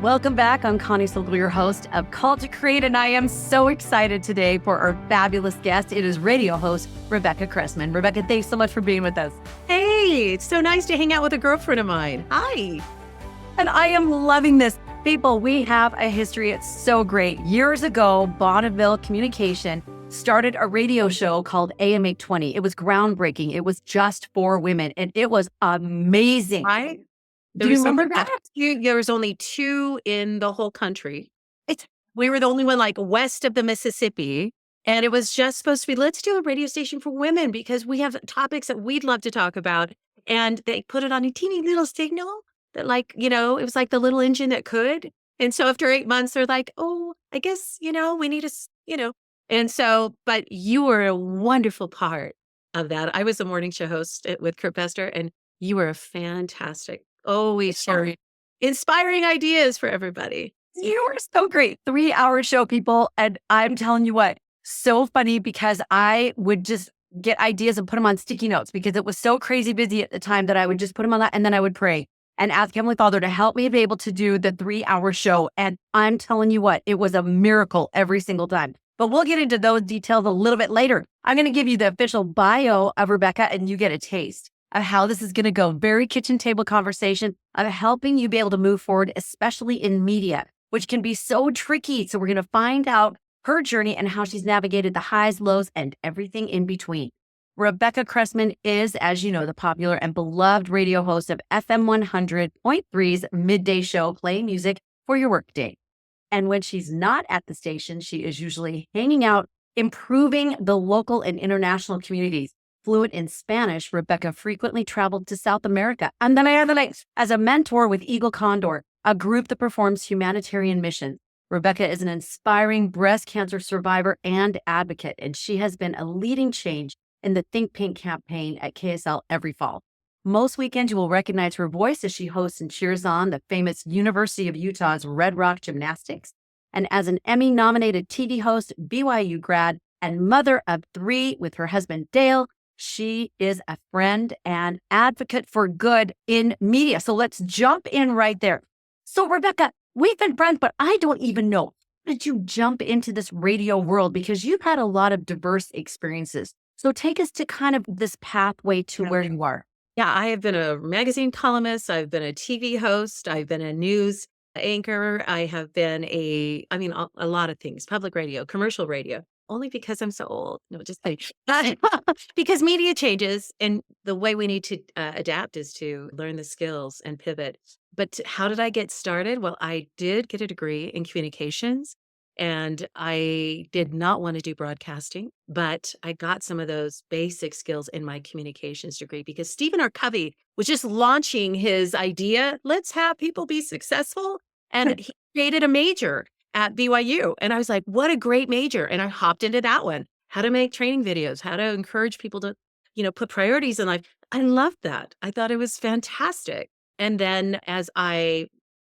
Welcome back. I'm Connie Silver, your host of Call to Create, and I am so excited today for our fabulous guest. It is radio host Rebecca Cressman. Rebecca, thanks so much for being with us. Hey, it's so nice to hang out with a girlfriend of mine. Hi. And I am loving this. People, we have a history. It's so great. Years ago, Bonneville Communication started a radio show called AM 820. It was groundbreaking. It was just for women, and it was amazing. Do you remember that? There was only two in the whole country. We were the only one like west of the Mississippi. And it was just supposed to be, let's do a radio station for women because we have topics that we'd love to talk about. And they put it on a teeny little signal that it was like the little engine that could. And so after 8 months, they're like, oh, I guess, we need And so, but you were a wonderful part of that. I was a morning show host with Kurt Bester, and you were a fantastic, always sharing inspiring ideas for everybody. You were so great. 3-hour show, people. And I'm telling you what, so funny because I would just get ideas and put them on sticky notes because it was so crazy busy at the time that I would just put them on that. And then I would pray and ask Heavenly Father to help me be able to do the 3-hour show. And I'm telling you what, it was a miracle every single time. But we'll get into those details a little bit later. I'm going to give you the official bio of Rebecca and you get a taste of how this is going to go. Very kitchen table conversation of helping you be able to move forward, especially in media, which can be so tricky. So we're going to find out her journey and how she's navigated the highs, lows, and everything in between. Rebecca Cressman is, as you know, the popular and beloved radio host of FM 100.3's Midday show, playing music for your workday. And when she's not at the station, she is usually hanging out, improving the local and international communities. Fluent in Spanish, Rebecca frequently traveled to South America and then as a mentor with Eagle Condor, a group that performs humanitarian missions. Rebecca is an inspiring breast cancer survivor and advocate, and she has been a leading change in the Think Pink campaign at KSL every fall. Most weekends, you will recognize her voice as she hosts and cheers on the famous University of Utah's Red Rock Gymnastics. And as an Emmy-nominated TV host, BYU grad, and mother of 3 with her husband, Dale, she is a friend and advocate for good in media. So let's jump in right there. So Rebecca, we've been friends, but I don't even know. How did you jump into this radio world? Because you've had a lot of diverse experiences. So take us to kind of this pathway to where you are. Yeah, I have been a magazine columnist. I've been a TV host. I've been a news anchor. I have been a lot of things, public radio, commercial radio. Only because I'm so old. No, just kidding. Because media changes and the way we need to adapt is to learn the skills and pivot. But how did I get started? Well, I did get a degree in communications and I did not want to do broadcasting, but I got some of those basic skills in my communications degree because Stephen R. Covey was just launching his idea, let's have people be successful. And he created a major at BYU. And I was like, what a great major. And I hopped into that one, how to make training videos, how to encourage people to, put priorities in life. I loved that. I thought it was fantastic. And then as I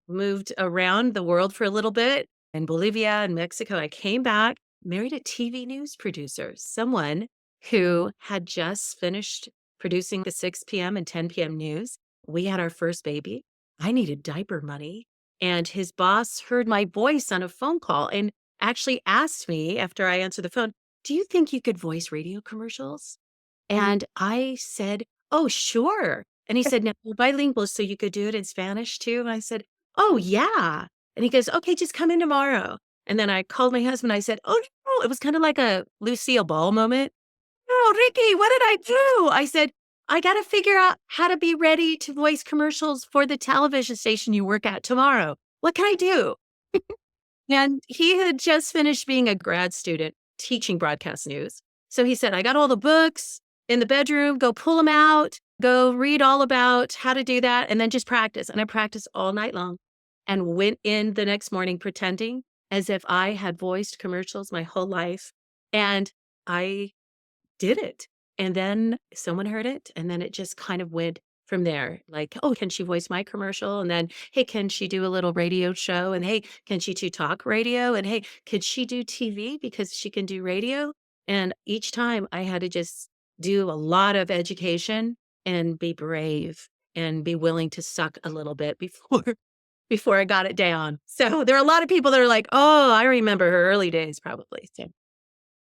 moved around the world for a little bit in Bolivia and Mexico, I came back, married a TV news producer, someone who had just finished producing the 6 p.m. and 10 p.m. news. We had our first baby. I needed diaper money. And his boss heard my voice on a phone call and actually asked me after I answered the phone, do you think you could voice radio commercials? And I said, oh, sure. And he said, now we're bilingual, so you could do it in Spanish too. And I said, oh, yeah. And he goes, okay, just come in tomorrow. And then I called my husband. I said, oh, no. It was kind of like a Lucille Ball moment. No, Ricky, what did I do? I said, I got to figure out how to be ready to voice commercials for the television station you work at tomorrow. What can I do? And he had just finished being a grad student teaching broadcast news. So he said, I got all the books in the bedroom, go pull them out, go read all about how to do that, and then just practice. And I practiced all night long and went in the next morning pretending as if I had voiced commercials my whole life. And I did it. And then someone heard it, and then it just kind of went from there. Like, oh, can she voice my commercial? And then, hey, can she do a little radio show? And hey, can she do talk radio? And hey, could she do TV because she can do radio? And each time I had to just do a lot of education and be brave and be willing to suck a little bit before before I got it down. So there are a lot of people that are like, oh, I remember her early days probably. So,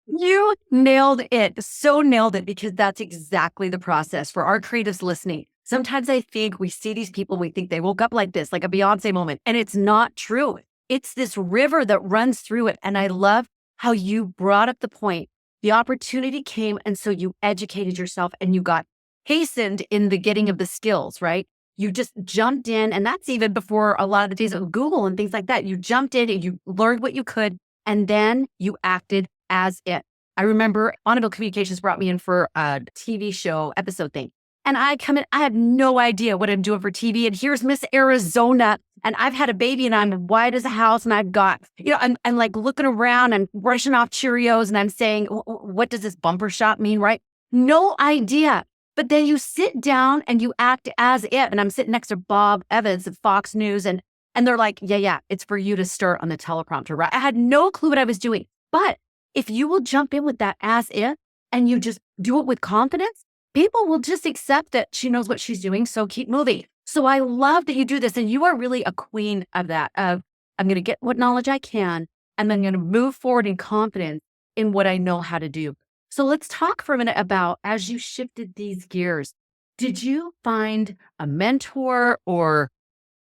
You nailed it. So nailed it because that's exactly the process for our creatives listening. Sometimes I think we see these people, we think they woke up like this, like a Beyonce moment, and it's not true. It's this river that runs through it. And I love how you brought up the point. The opportunity came, and so you educated yourself and you got hastened in the getting of the skills, right? You just jumped in, and that's even before a lot of the days of Google and things like that. You jumped in and you learned what you could, and then you acted as it. I remember Audible Communications brought me in for a TV show episode thing. And I come in, I have no idea what I'm doing for TV. And here's Miss Arizona. And I've had a baby and I'm white as a house. And I've got, I'm like looking around and brushing off Cheerios. And I'm saying, what does this bumper shot mean? Right? No idea. But then you sit down and you act as it. And I'm sitting next to Bob Evans of Fox News. And they're like, yeah, it's for you to start on the teleprompter. Right? I had no clue what I was doing. But if you will jump in with that as if, and you just do it with confidence, people will just accept that she knows what she's doing. So keep moving. So I love that you do this. And you are really a queen of that, of I'm going to get what knowledge I can, and then I'm going to move forward in confidence in what I know how to do. So let's talk for a minute about, as you shifted these gears, did you find a mentor or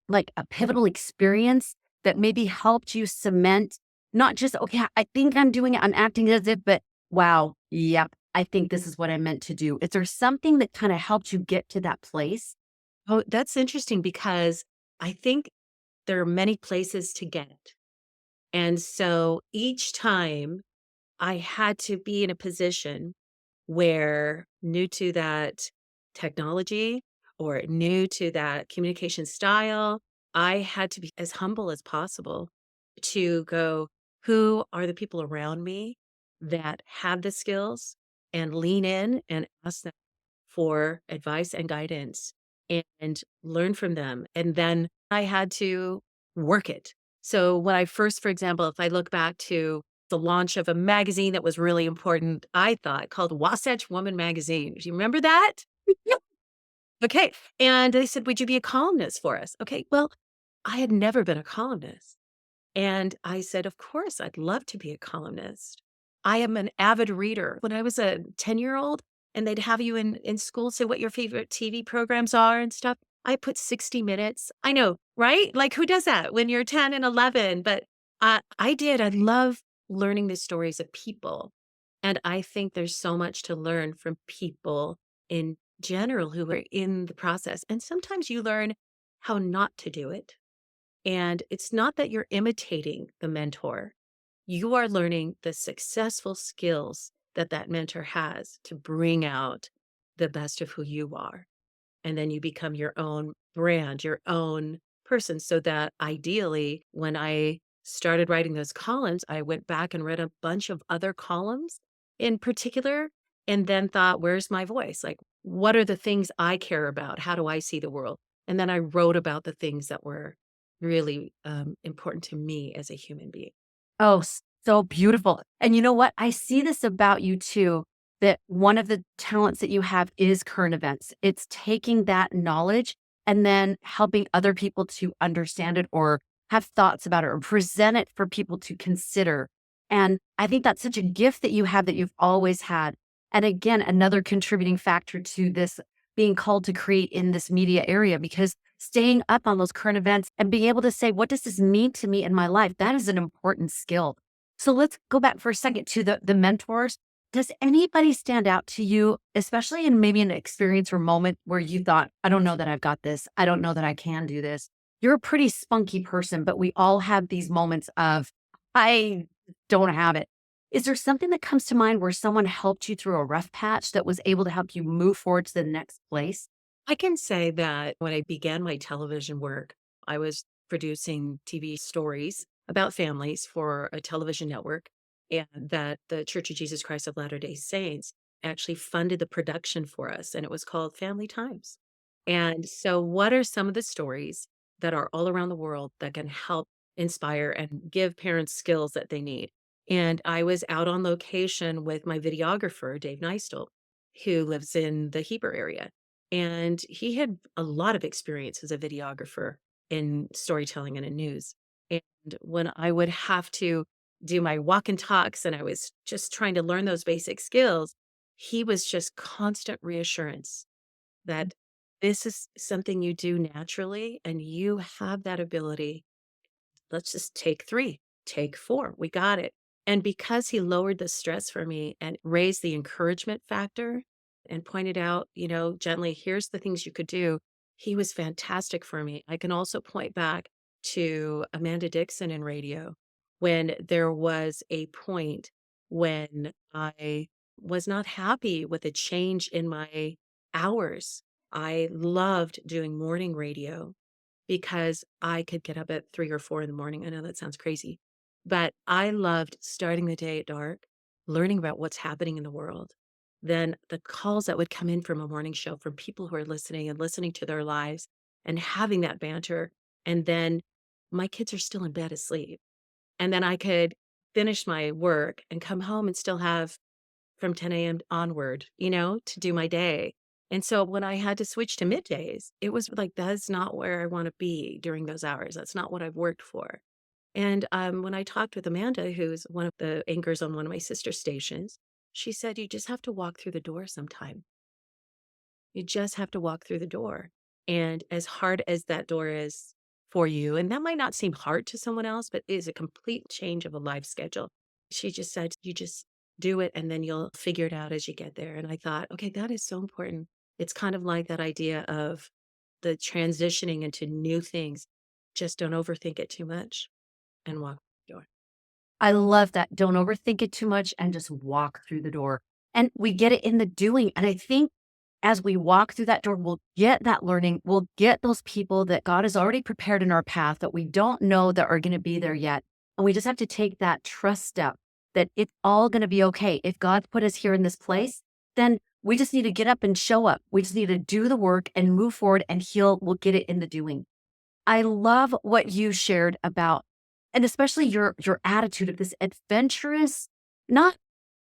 like a pivotal experience that maybe helped you cement not just, okay, I think I'm doing it, I'm acting as if, but wow, yep, I think this is what I meant to do. Is there something that kind of helped you get to that place? oh, that's interesting because I think there are many places to get. And so each time I had to be in a position where new to that technology or new to that communication style, I had to be as humble as possible to go, who are the people around me that have the skills, and lean in and ask them for advice and guidance and learn from them. And then I had to work it. So when I first, for example, if I look back to the launch of a magazine that was really important, I thought, called Wasatch Woman Magazine. Do you remember that? Okay. And they said, would you be a columnist for us? Okay. Well, I had never been a columnist. And I said, of course, I'd love to be a columnist. I am an avid reader. When I was a 10-year-old and they'd have you in school say what your favorite TV programs are and stuff, I put 60 minutes. I know, right? Like who does that when you're 10 and 11? But I did. I love learning the stories of people. And I think there's so much to learn from people in general who are in the process. And sometimes you learn how not to do it. And it's not that you're imitating the mentor. You are learning the successful skills that that mentor has to bring out the best of who you are. And then you become your own brand, your own person. So that ideally, when I started writing those columns, I went back and read a bunch of other columns in particular, and then thought, where's my voice? Like, what are the things I care about? How do I see the world? And then I wrote about the things that were really important to me as a human being. Oh, so beautiful. And you know what? I see this about you too, that one of the talents that you have is current events. It's taking that knowledge and then helping other people to understand it or have thoughts about it or present it for people to consider. And I think that's such a gift that you have that you've always had. And again, another contributing factor to this being called to create in this media area, because staying up on those current events and being able to say, what does this mean to me in my life? That is an important skill. So let's go back for a second to the mentors. Does anybody stand out to you, especially in maybe an experience or moment where you thought, I don't know that I've got this. I don't know that I can do this. You're a pretty spunky person, but we all have these moments of, I don't have it. Is there something that comes to mind where someone helped you through a rough patch that was able to help you move forward to the next place? I can say that when I began my television work, I was producing TV stories about families for a television network, and that the Church of Jesus Christ of Latter-day Saints actually funded the production for us, and it was called Family Times. And so, what are some of the stories that are all around the world that can help inspire and give parents skills that they need? And I was out on location with my videographer, Dave Neistel, who lives in the Heber area. And he had a lot of experience as a videographer. in storytelling and in news. And when I would have to do my walk and talks and I was just trying to learn those basic skills, he was just constant reassurance that this is something you do naturally and you have that ability. Let's just take 3, take 4. We got it. And because he lowered the stress for me and raised the encouragement factor and pointed out, gently, here's the things you could do, he was fantastic for me. I can also point back to Amanda Dixon in radio when there was a point when I was not happy with a change in my hours. I loved doing morning radio because I could get up at 3 or 4 in the morning. I know that sounds crazy, but I loved starting the day at dark, learning about what's happening in the world. Then the calls that would come in from a morning show from people who are listening and listening to their lives and having that banter. And then my kids are still in bed asleep. And then I could finish my work and come home and still have from 10 a.m. onward, to do my day. And so when I had to switch to middays, it was like, that's not where I want to be during those hours. That's not what I've worked for. And when I talked with Amanda, who's one of the anchors on one of my sister stations, she said, you just have to walk through the door sometime. You just have to walk through the door. And as hard as that door is for you, and that might not seem hard to someone else, but it is a complete change of a life schedule. She just said, you just do it and then you'll figure it out as you get there. And I thought, okay, that is so important. It's kind of like that idea of the transitioning into new things. Just don't overthink it too much and walk through the door. I love that. Don't overthink it too much and just walk through the door. And we get it in the doing. And I think as we walk through that door, we'll get that learning. We'll get those people that God has already prepared in our path that we don't know that are going to be there yet. And we just have to take that trust step that it's all going to be okay. If God put us here in this place, then we just need to get up and show up. We just need to do the work and move forward, and we'll get it in the doing. I love what you shared about, and especially your attitude of this adventurous, not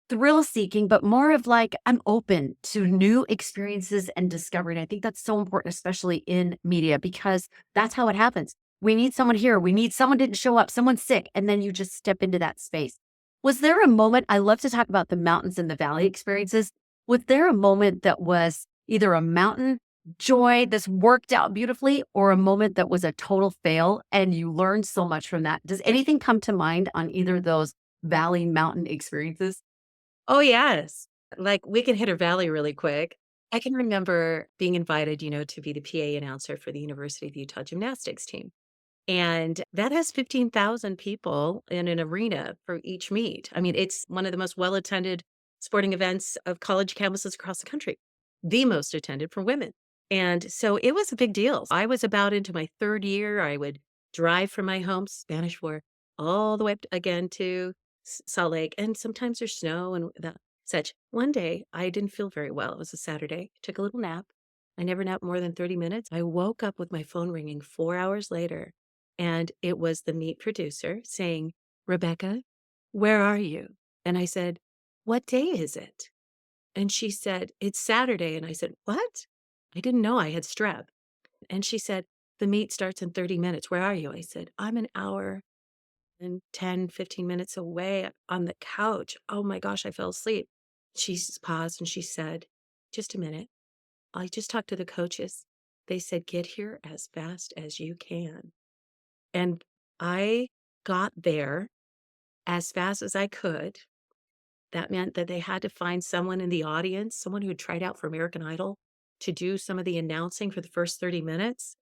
thrill seeking, but more of like, I'm open to new experiences and discovery. And I think that's so important, especially in media, because that's how it happens. We need someone here. We need someone didn't show up, someone's sick, and then you just step into that space. Was there a moment? I love to talk about the mountains and the valley experiences. Was there a moment that was either a mountain joy, this worked out beautifully, or a moment that was a total fail and you learned so much from that? Does anything come to mind on either of those valley mountain experiences? Oh, yes. Like, we can hit a valley really quick. I can remember being invited, to be the PA announcer for the University of Utah gymnastics team. And that has 15,000 people in an arena for each meet. I mean, it's one of the most well-attended sporting events of college campuses across the country, the most attended for women. And so it was a big deal. I was about into my 3rd year. I would drive from my home, Spanish Fork, all the way up again to Salt Lake. And sometimes there's snow and such. One day, I didn't feel very well. It was a Saturday. Took a little nap. I never napped more than 30 minutes. I woke up with my phone ringing 4 hours later, and it was the meet producer saying, Rebecca, where are you? And I said, what day is it? And she said, it's Saturday. And I said, what? I didn't know I had strep. And she said, the meet starts in 30 minutes. Where are you? I said, I'm an hour and 10, 15 minutes away on the couch. Oh my gosh, I fell asleep. She paused and she said, just a minute. I just talked to the coaches. They said, get here as fast as you can. And I got there as fast as I could. That meant that they had to find someone in the audience, someone who had tried out for American Idol, to do some of the announcing for the first 30 minutes.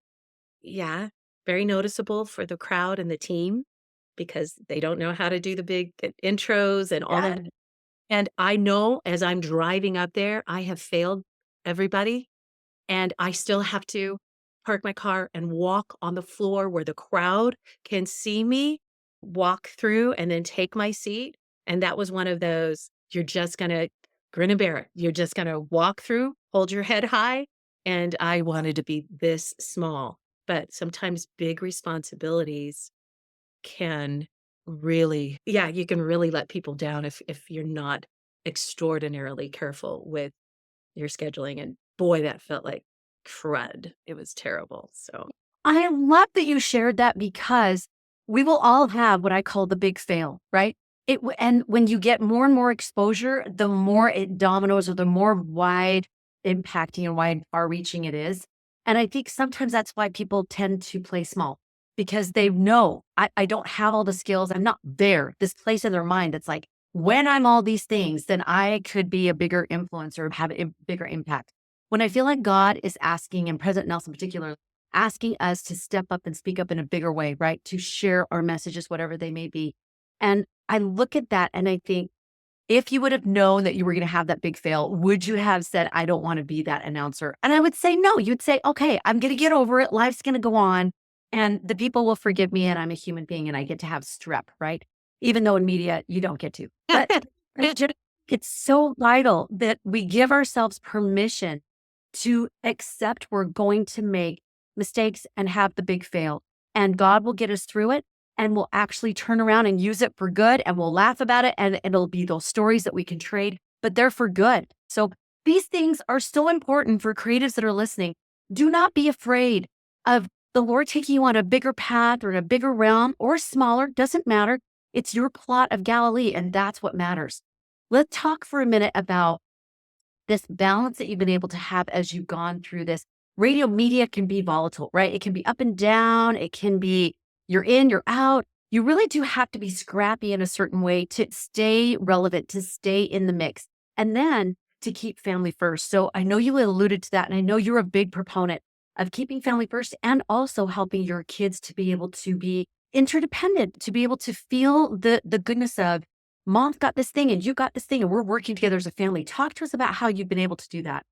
Yeah, very noticeable for the crowd and the team because they don't know how to do the big intros and all that. And I know as I'm driving up there, I have failed everybody, and I still have to park my car and walk on the floor where the crowd can see me, walk through, and then take my seat. And that was one of those, you're just gonna grin and bear it. You're just gonna walk through, hold your head high. And I wanted to be this small. But sometimes big responsibilities can really, yeah, you can really let people down if you're not extraordinarily careful with your scheduling. And boy, that felt like crud. It was terrible. So I love that you shared that because we will all have what I call the big fail, right? And when you get more and more exposure, the more it dominoes or the more wide impacting and wide far reaching it is. And I think sometimes that's why people tend to play small because they know I don't have all the skills. I'm not there. This place in their mind that's like, when I'm all these things, then I could be a bigger influencer, have a bigger impact. When I feel like God is asking, and President Nelson in particular, asking us to step up and speak up in a bigger way, right? To share our messages, whatever they may be. And I look at that and I think, if you would have known that you were going to have that big fail, would you have said, I don't want to be that announcer? And I would say, no, you'd say, okay, I'm going to get over it. Life's going to go on and the people will forgive me and I'm a human being and I get to have strep, right? Even though in media, you don't get to. But it's so vital that we give ourselves permission to accept we're going to make mistakes and have the big fail. And God will get us through it and we'll actually turn around and use it for good and we'll laugh about it and it'll be those stories that we can trade, but they're for good. So these things are so important for creatives that are listening. Do not be afraid of the Lord taking you on a bigger path or in a bigger realm or smaller, doesn't matter. It's your plot of Galilee and that's what matters. Let's talk for a minute about this balance that you've been able to have as you've gone through this. Radio media can be volatile, right? It can be up and down. It can be you're in, you're out. You really do have to be scrappy in a certain way to stay relevant, to stay in the mix, and then to keep family first. So I know you alluded to that, and I know you're a big proponent of keeping family first and also helping your kids to be able to be interdependent, to be able to feel the goodness of mom's got this thing and you got this thing and we're working together as a family. Talk to us about how you've been able to do that.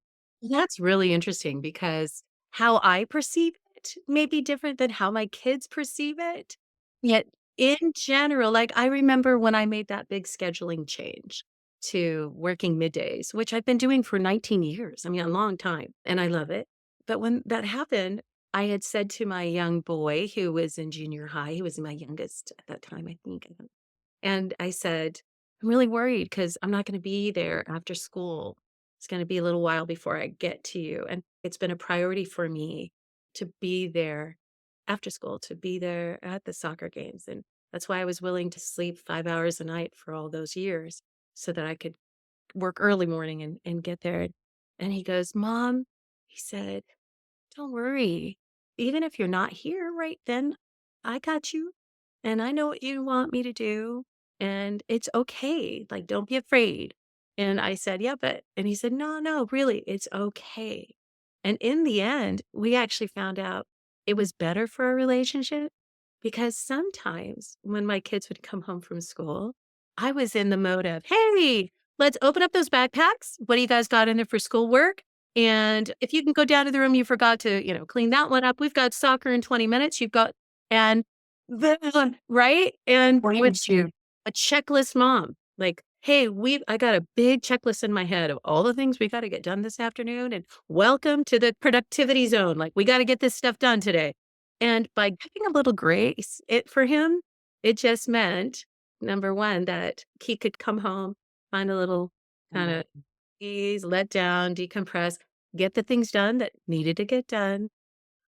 That's really interesting because how I perceive it may be different than how my kids perceive it. Yet, in general, like I remember when I made that big scheduling change to working middays, which I've been doing for 19 years. I mean, a long time, and I love it. But when that happened, I had said to my young boy who was in junior high, he was my youngest at that time, I think. And I said, I'm really worried because I'm not going to be there after school. It's going to be a little while before I get to you. And it's been a priority for me to be there after school, to be there at the soccer games. And that's why I was willing to sleep 5 hours a night for all those years so that I could work early morning and get there. And he goes, Mom, he said, don't worry. Even if you're not here right then, I got you. And I know what you want me to do. And it's okay. Like, don't be afraid. And I said, yeah, and he said, no, no, really, it's okay. And in the end, we actually found out it was better for our relationship because sometimes when my kids would come home from school, I was in the mode of, hey, let's open up those backpacks. What do you guys got in there for schoolwork? And if you can go down to the room you forgot to, clean that one up. We've got soccer in 20 minutes. You've got, and then, right? And with You. a checklist mom, like, hey, I got a big checklist in my head of all the things we got to get done this afternoon. And welcome to the productivity zone. Like, we got to get this stuff done today. And by giving a little grace, for him, it just meant, number one, that he could come home, find a little kind of ease, let down, decompress, get the things done that needed to get done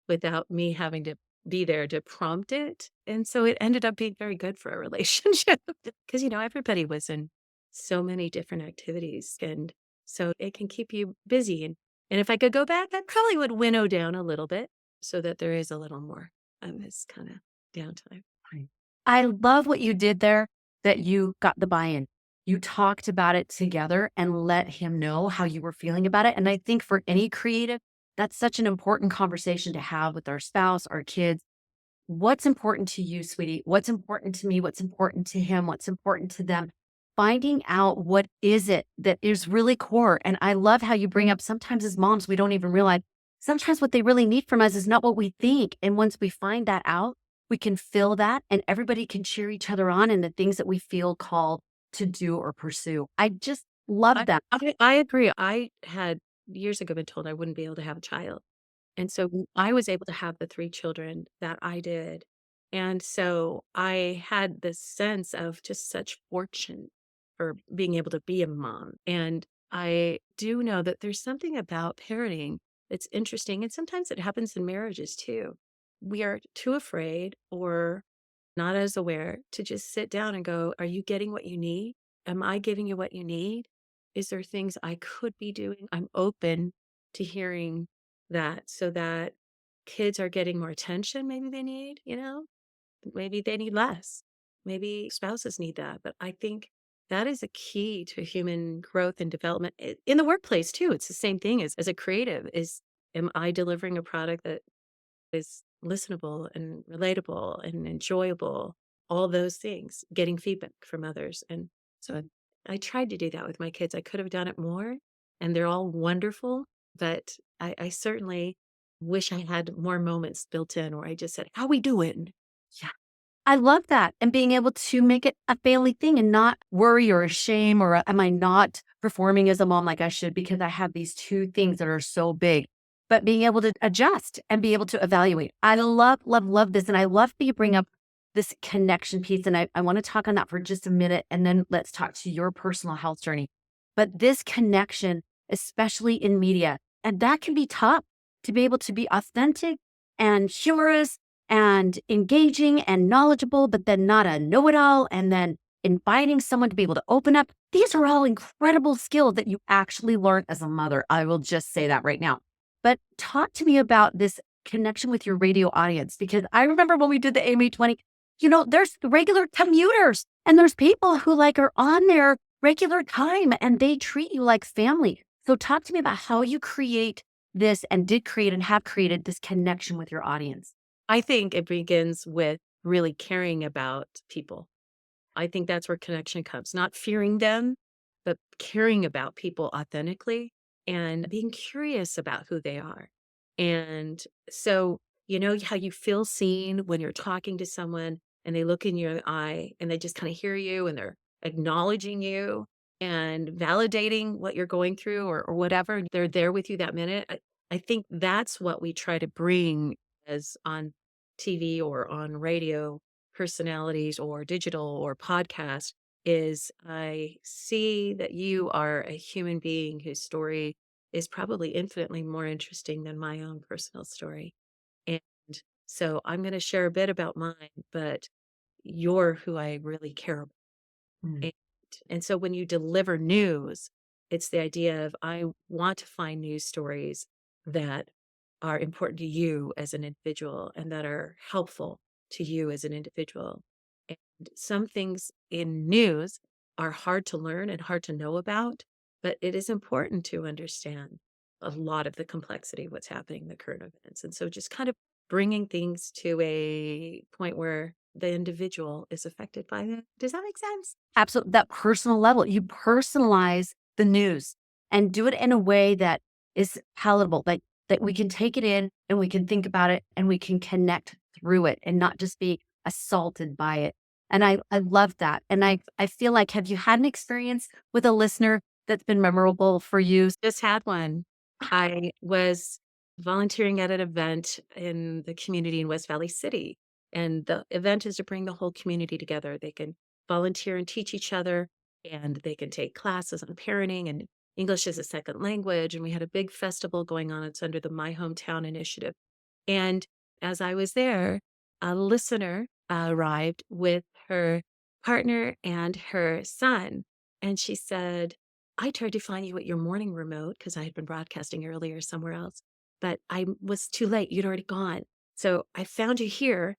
without me having to be there to prompt it. And so it ended up being very good for a relationship because, everybody was in so many different activities. And so it can keep you busy. And if I could go back, I probably would winnow down a little bit so that there is a little more of this kind of downtime. Right. I love what you did there, that you got the buy-in. You talked about it together and let him know how you were feeling about it. And I think for any creative, that's such an important conversation to have with our spouse, our kids. What's important to you, sweetie? What's important to me? What's important to him? What's important to them? Finding out what is it that is really core. And I love how you bring up sometimes as moms, we don't even realize sometimes what they really need from us is not what we think. And once we find that out, we can fill that and everybody can cheer each other on in the things that we feel called to do or pursue. I just love that. I agree. I had years ago been told I wouldn't be able to have a child. And so I was able to have the 3 children that I did. And so I had this sense of just such fortune for being able to be a mom. And I do know that there's something about parenting that's interesting. And sometimes it happens in marriages too. we are too afraid or not as aware to just sit down and go, are you getting what you need? Am I giving you what you need? Is there things I could be doing? I'm open to hearing that so that kids are getting more attention maybe they need, maybe they need less. Maybe spouses need that. But I think that is a key to human growth and development in the workplace too. It's the same thing as a creative is, am I delivering a product that is listenable and relatable and enjoyable, all those things, getting feedback from others. And so I tried to do that with my kids. I could have done it more, and they're all wonderful, but I certainly wish I had more moments built in where I just said, how we doing? Yeah. I love that. And being able to make it a family thing and not worry or shame or am I not performing as a mom like I should because I have these two things that are so big, but being able to adjust and be able to evaluate. I love, love, love this. And I love that you bring up this connection piece. And I want to talk on that for just a minute. And then let's talk to your personal health journey. But this connection, especially in media, and that can be tough to be able to be authentic and humorous and engaging and knowledgeable, but then not a know-it-all, and then inviting someone to be able to open up. These are all incredible skills that you actually learn as a mother. I will just say that right now. But talk to me about this connection with your radio audience, because I remember when we did the Emmy-20, there's regular commuters and there's people who are on their regular time and they treat you like family. So talk to me about how you create this and did create and have created this connection with your audience. I think it begins with really caring about people. I think that's where connection comes, not fearing them, but caring about people authentically and being curious about who they are. And so, you know how you feel seen when you're talking to someone and they look in your eye and they just kind of hear you and they're acknowledging you and validating what you're going through or whatever. They're there with you that minute. I think that's what we try to bring as on TV or on radio personalities or digital or podcast is I see that you are a human being whose story is probably infinitely more interesting than my own personal story. And so I'm going to share a bit about mine, but you're who I really care about. Mm. And, and so when you deliver news, it's the idea of I want to find news stories that are important to you as an individual and that are helpful to you as an individual. And some things in news are hard to learn and hard to know about, but it is important to understand a lot of the complexity of what's happening in the current events. And so just kind of bringing things to a point where the individual is affected by it. Does that make sense? Absolutely. That personal level, you personalize the news and do it in a way that is palatable, like that we can take it in and we can think about it and we can connect through it and not just be assaulted by it. And I love that. And I feel like, have you had an experience with a listener that's been memorable for you? Just had one. I was volunteering at an event in the community in West Valley City. And the event is to bring the whole community together. They can volunteer and teach each other, and they can take classes on parenting and English as a second language. And we had a big festival going on. It's under the My Hometown Initiative. And as I was there, a listener arrived with her partner and her son. And she said, I tried to find you at your morning remote because I had been broadcasting earlier somewhere else, but I was too late. You'd already gone. So I found you here.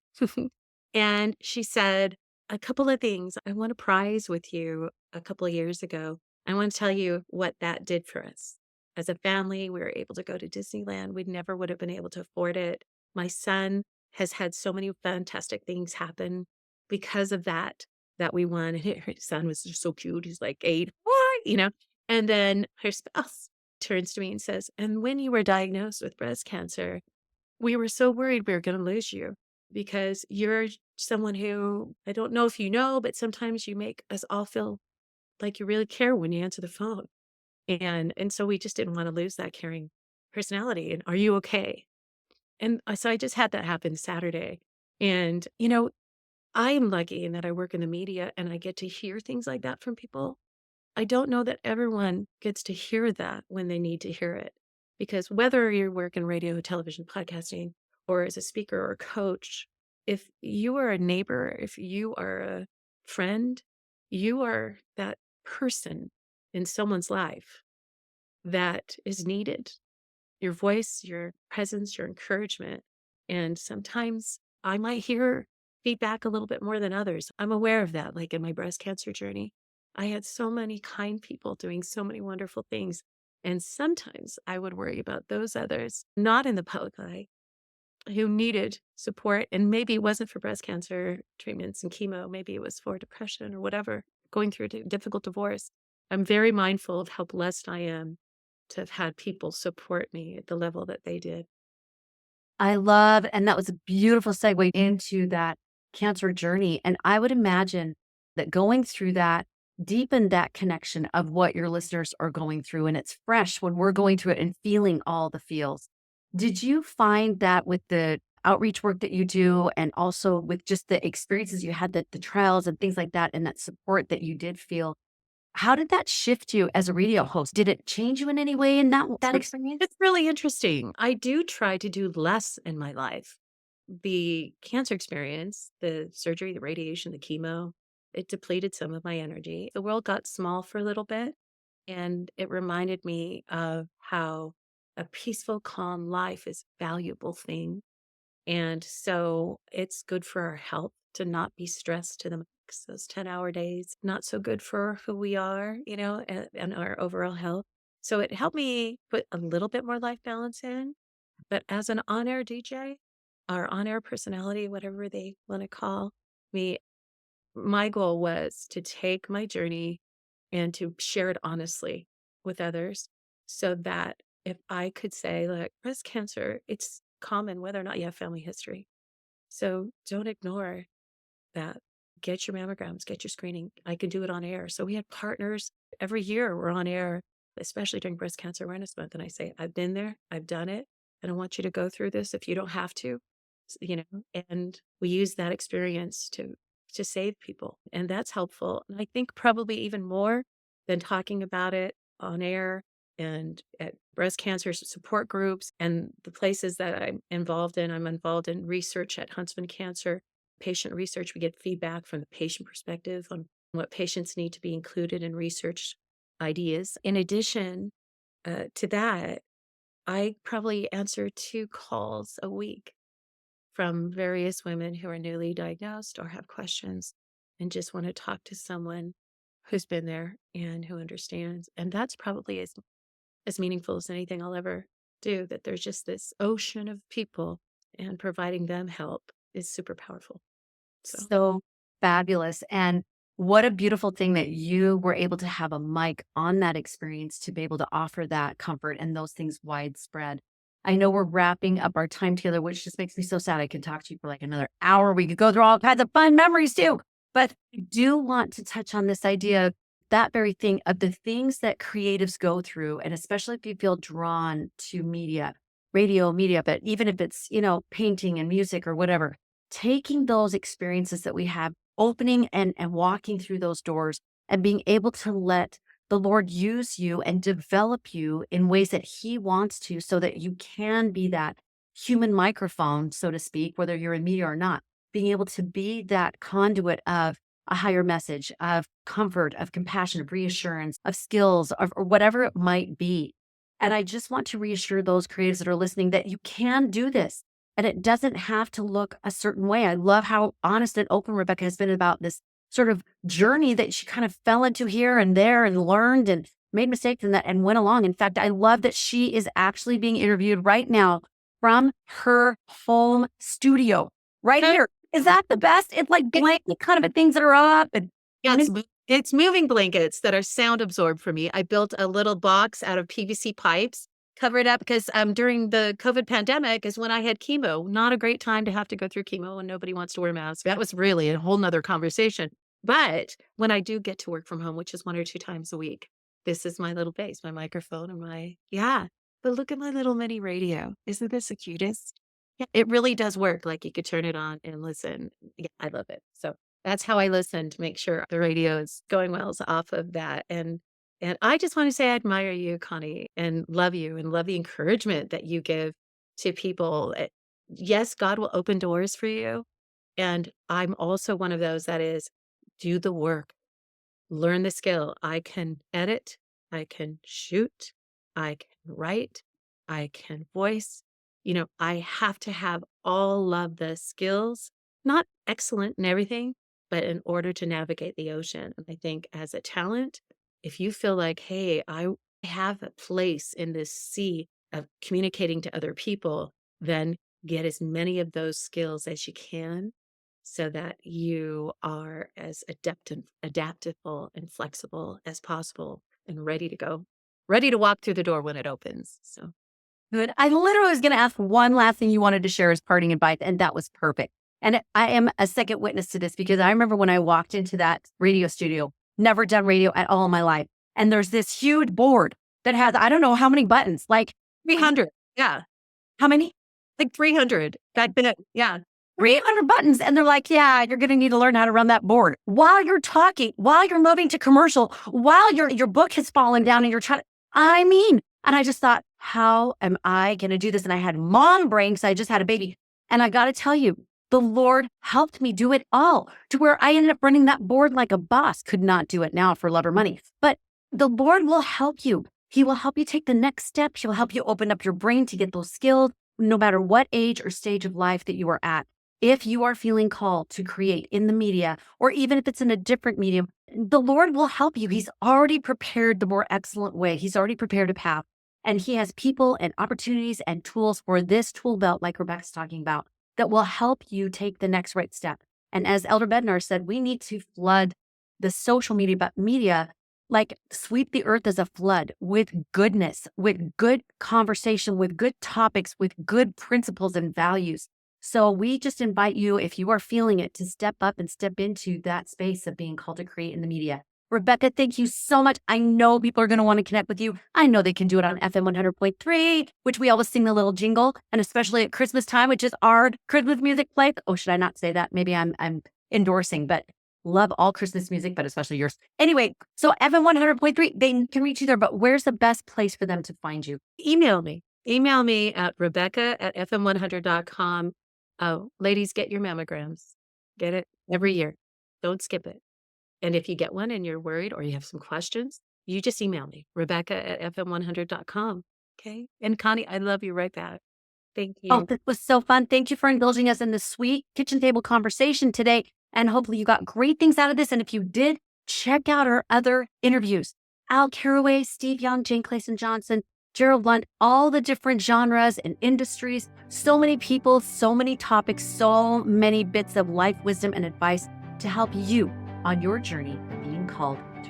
And she said, a couple of things. I won a prize with you a couple of years ago. I want to tell you what that did for us. As a family, we were able to go to Disneyland. We never would have been able to afford it. My son has had so many fantastic things happen because of that we won. And her son was just so cute. He's like 8, what? And then her spouse turns to me and says, and when you were diagnosed with breast cancer, we were so worried we were going to lose you because you're someone who I don't know if you know, but sometimes you make us all feel like you really care when you answer the phone. And so we just didn't want to lose that caring personality. And are you okay? And so I just had that happen Saturday. And, I am lucky in that I work in the media and I get to hear things like that from people. I don't know that everyone gets to hear that when they need to hear it. Because whether you work in radio, television, podcasting, or as a speaker or a coach, if you are a neighbor, if you are a friend, you are that person in someone's life that is needed. Your voice, your presence, your encouragement. And sometimes I might hear feedback a little bit more than others. I'm aware of that, like in my breast cancer journey. I had so many kind people doing so many wonderful things. And sometimes I would worry about those others, not in the public eye, who needed support. And maybe it wasn't for breast cancer treatments and chemo, maybe it was for depression or whatever, going through a difficult divorce. I'm very mindful of how blessed I am to have had people support me at the level that they did. I love, and that was a beautiful segue into that cancer journey. And I would imagine that going through that deepened that connection of what your listeners are going through. And it's fresh when we're going through it and feeling all the feels. Did you find that with the outreach work that you do and also with just the experiences you had, the trials and things like that, and that support that you did feel, how did that shift you as a radio host? Did it change you in any way in that experience? It's really interesting. I do try to do less in my life. The cancer experience, the surgery, the radiation, the chemo, it depleted some of my energy. The world got small for a little bit, and it reminded me of how a peaceful, calm life is a valuable thing. And so it's good for our health to not be stressed to the max. Those 10-hour days, not so good for who we are, and our overall health. So it helped me put a little bit more life balance in. But as an on air DJ or on air personality, whatever they want to call me, my goal was to take my journey and to share it honestly with others so that if I could say, like, breast cancer, it's common whether or not you have family history. So don't ignore that. Get your mammograms, get your screening. I could do it on air. So we had partners every year. We're on air, especially during Breast Cancer Awareness Month. And I say, I've been there, I've done it. I don't want you to go through this if you don't have to, and we use that experience to save people. And that's helpful. And I think probably even more than talking about it on air and at breast cancer support groups and the places that I'm involved in. I'm involved in research at Huntsman Cancer, patient research. We get feedback from the patient perspective on what patients need to be included in research ideas. In addition to that, I probably answer 2 calls a week from various women who are newly diagnosed or have questions and just want to talk to someone who's been there and who understands. And that's probably as meaningful as anything I'll ever do, that there's just this ocean of people and providing them help is super powerful. So fabulous. And what a beautiful thing that you were able to have a mic on that experience to be able to offer that comfort and those things widespread. I know we're wrapping up our time together, which just makes me so sad. I could talk to you for like another hour. We could go through all kinds of fun memories too. But I do want to touch on this idea, that very thing of the things that creatives go through. And especially if you feel drawn to media, radio media, but even if it's, painting and music or whatever, taking those experiences that we have, opening and walking through those doors and being able to let the Lord use you and develop you in ways that He wants to so that you can be that human microphone, so to speak, whether you're in media or not, being able to be that conduit of a higher message, of comfort, of compassion, of reassurance, of skills, or whatever it might be. And I just want to reassure those creatives that are listening that you can do this. And it doesn't have to look a certain way. I love how honest and open Rebecca has been about this sort of journey that she kind of fell into here and there and learned and made mistakes and went along. In fact, I love that she is actually being interviewed right now from her home studio right here. Is that the best? It's like blanket kind of things that are up and Yeah, it's moving blankets that are sound absorbed for me. I built a little box out of PVC pipes, covered up because during the COVID pandemic is when I had chemo. Not a great time to have to go through chemo when nobody wants to wear masks. That was really a whole nother conversation. But when I do get to work from home, which is 1 or 2 times a week, this is my little base, my microphone and yeah. But look at my little mini radio. Isn't this the cutest? Yeah, it really does work. Like you could turn it on and listen. Yeah, I love it. So that's how I listen to make sure the radio is going well is off of that. And I just want to say I admire you, Connie, and love you and love the encouragement that you give to people. yes, God will open doors for you. And I'm also one of those that is do the work, learn the skill. I can edit, I can shoot, I can write, I can voice. I have to have all of the skills, not excellent in everything, but in order to navigate the ocean. And I think as a talent, if you feel like, hey, I have a place in this sea of communicating to other people, then get as many of those skills as you can so that you are as adaptable and flexible as possible and ready to go, ready to walk through the door when it opens. So Good. I literally was going to ask one last thing you wanted to share as parting advice, and that was perfect. And I am a second witness to this because I remember when I walked into that radio studio, never done radio at all in my life. And there's this huge board that has, I don't know how many buttons, like 300. Yeah. how many? Like 300. That bit. Yeah. 300 buttons. And they're like, yeah, you're going to need to learn how to run that board while you're talking, while you're moving to commercial, while your book has fallen down and you're trying to, and I just thought, how am I going to do this? And I had mom brain because I just had a baby. And I got to tell you, the Lord helped me do it all to where I ended up running that board like a boss. Could not do it now for love or money, but the Lord will help you. He will help you take the next step. He'll help you open up your brain to get those skills, no matter what age or stage of life that you are at. If you are feeling called to create in the media, or even if it's in a different medium, the Lord will help you. He's already prepared the more excellent way. He's already prepared a path. And He has people and opportunities and tools for this tool belt, like Rebecca's talking about, that will help you take the next right step. And as Elder Bednar said, we need to flood the social media, like sweep the earth as a flood with goodness, with good conversation, with good topics, with good principles and values. So we just invite you, if you are feeling it, to step up and step into that space of being called to create in the media. Rebecca, thank you so much. I know people are going to want to connect with you. I know they can do it on FM 100.3, which we always sing the little jingle, and especially at Christmas time, which is our Christmas music play. Oh, should I not say that? Maybe I'm endorsing, but love all Christmas music, but especially yours. Anyway, so FM 100.3, they can reach you there, but where's the best place for them to find you? Email me. Email me at Rebecca@fm100.com. Oh, ladies, get your mammograms. Get it every year. Don't skip it. And if you get one and you're worried or you have some questions, you just email me, Rebecca@fm100.com. Okay. And Connie, I love you right back. Thank Oh, you. this was so fun. Thank you for indulging us in this sweet kitchen table conversation today. And hopefully you got great things out of this. And if you did, check out our other interviews. Al Carraway, Steve Young, Jane Clayson Johnson, Gerald Lund, all the different genres and industries, so many people, so many topics, so many bits of life wisdom and advice to help you on your journey of being called to